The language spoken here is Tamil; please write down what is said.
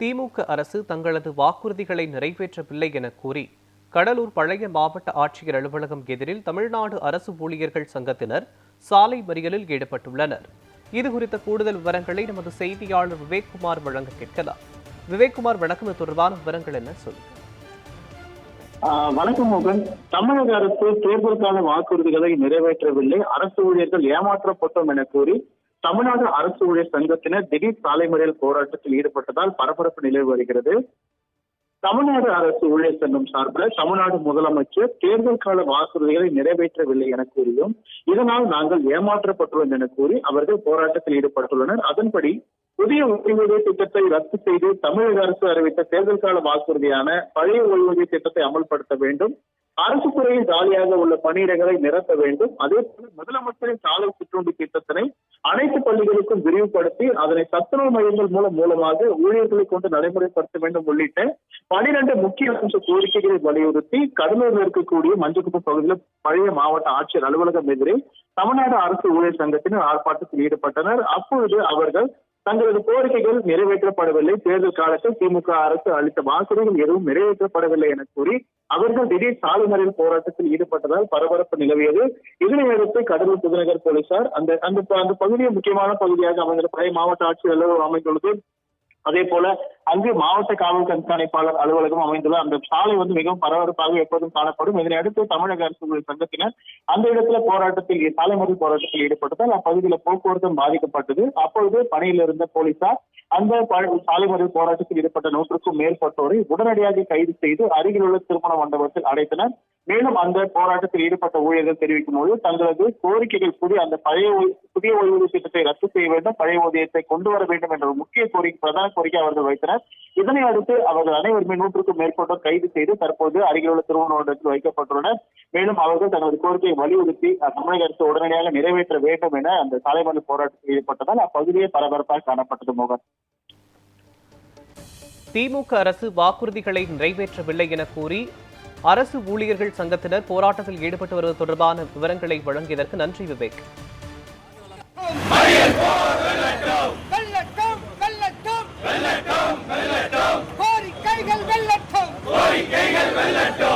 திமுக அரசு தங்களது வாக்குறுதிகளை நிறைவேற்றவில்லை என கூறி கடலூர் பழைய மாவட்ட ஆட்சியர் அலுவலகம் எதிரில் தமிழ்நாடு அரசு ஊழியர்கள் சங்கத்தினர் சாலை மறியலில் ஈடுபட்டுள்ளனர். இதுகுறித்த கூடுதல் விவரங்களை நமது செய்தியாளர் விவேக்குமார் வழங்க கேட்கலாம். விவேக்குமார், வணக்கம். இது தொடர்பான விவரங்கள் என்ன சொல்லுங்க? வணக்கம் மோகன். தமிழக அரசு தேர்தலுக்கான வாக்குறுதிகளை நிறைவேற்றவில்லை, அரசு ஊழியர்கள் ஏமாற்றப்பட்டோம் என கூறி தமிழ்நாடு அரசு ஊழியர் சங்கத்தினர் திடீர் சாலை மறியல் போராட்டத்தில் ஈடுபட்டதால் பரபரப்பு நிலவி வருகிறது. தமிழ்நாடு அரசு ஊழியர் சங்கம் சார்பில் தமிழ்நாடு முதலமைச்சர் தேர்தல் கால வாக்குறுதிகளை நிறைவேற்றவில்லை என கூறியும் இதனால் நாங்கள் ஏமாற்றப்பட்டுள்ளோம் என கூறி அவர்கள் போராட்டத்தில் ஈடுபட்டுள்ளனர். அதன்படி புதிய ஓய்வூதிய திட்டத்தை ரத்து செய்து தமிழக அரசு அறிவித்த தேர்தல் கால வாக்குறுதியான பழைய ஓய்வூதிய திட்டத்தை அமல்படுத்த வேண்டும், அரசு துறையில் காலியாக உள்ள பணியிடங்களை நிரப்ப வேண்டும், அதே போல முதலமைச்சரின் சாலை சிற்றுண்டி திட்டத்தினை அனைத்து பள்ளிகளுக்கும் விரிவுபடுத்தி அதனை சத்துணவு மையங்கள் மூலமாக ஊழியர்களை கொண்டு நடைமுறைப்படுத்த வேண்டும் உள்ளிட்ட 12 முக்கிய அம்ச கோரிக்கைகளை வலியுறுத்தி கடலூரில் இருக்கக்கூடிய மஞ்சக்குப்பம் பகுதியில் பழைய மாவட்ட ஆட்சியர் அலுவலகம் எதிரே தமிழ்நாடு அரசு ஊழியர் சங்கத்தினர் ஆர்ப்பாட்டத்தில் ஈடுபட்டனர். அப்பொழுது அவர்கள் தங்களது கோரிக்கைகள் நிறைவேற்றப்படவில்லை, தேர்தல் காலத்தில் திமுக அரசு அளித்த வாக்குறுதிகள் எதுவும் நிறைவேற்றப்படவில்லை என கூறி அவர்கள் திடீர் சாலை மறியல் போராட்டத்தில் ஈடுபட்டதால் பரபரப்பு நிலவியது. இதனையடுத்து கடலூர் புதுநகர் போலீசார் அந்த பகுதியை முக்கியமான பகுதியாக அமைந்த பழைய மாவட்ட ஆட்சியர் அலுவலகம் அமைந்துள்ளது. அதே போல அங்கு மாவட்ட காவல் கண்காணிப்பாளர் அலுவலகம் அமைந்துள்ள அந்த சாலை மிகவும் பரபரப்பாக எப்போதும் காணப்படும். இதனை அடுத்து தமிழக அரசு சங்கத்தினர் அந்த இடத்துல சாலை மறியல் போராட்டத்தில் ஈடுபட்டதால் அப்பகுதியில் போக்குவரத்து பாதிக்கப்பட்டது. அப்பொழுது பணியில் இருந்த போலீசார் அந்த சாலை மறியல் போராட்டத்தில் ஈடுபட்ட 100க்கும் மேற்பட்டோரை உடனடியாக கைது செய்து அருகில் உள்ள திருமண மண்டபத்தில் அடைத்தனர். மேலும் அந்த போராட்டத்தில் ஈடுபட்ட ஊழியர்கள் தெரிவிக்கும் போது தங்களது கோரிக்கைகள் புதிய ஓய்வூதிய திட்டத்தை ரத்து செய்ய வேண்டும், பழைய ஊதியத்தை கொண்டு வர வேண்டும் என்ற ஒரு முக்கிய பிரதான கோரிக்கை அவர்கள் வைத்தனர். இதனை அடுத்து அவர்கள் அனைவருமே 100க்கும் மேற்பட்டோர் கைது செய்து தற்போது அருகில் உள்ள திருமண மண்டபத்தில் வைக்கப்பட்டுள்ளனர். மேலும் அவர்கள் தங்களது கோரிக்கையை வலியுறுத்தி தமிழக அரசு உடனடியாக நிறைவேற்ற வேண்டும் என அந்த சாலை மறியல் போராட்டத்தில் ஈடுபட்டதால் அப்பகுதியே பரபரப்பாக காணப்பட்டது. மோகன், திமுக அரசு வாக்குறுதிகளை நிறைவேற்றவில்லை என கூறி அரசு ஊழியர்கள் சங்கத்தினர் போராட்டத்தில் ஈடுபட்டு வருவது தொடர்பான விவரங்களை வழங்கியதற்கு நன்றி விவேக். கோரிக்கைகள் வெல்லட்டும்.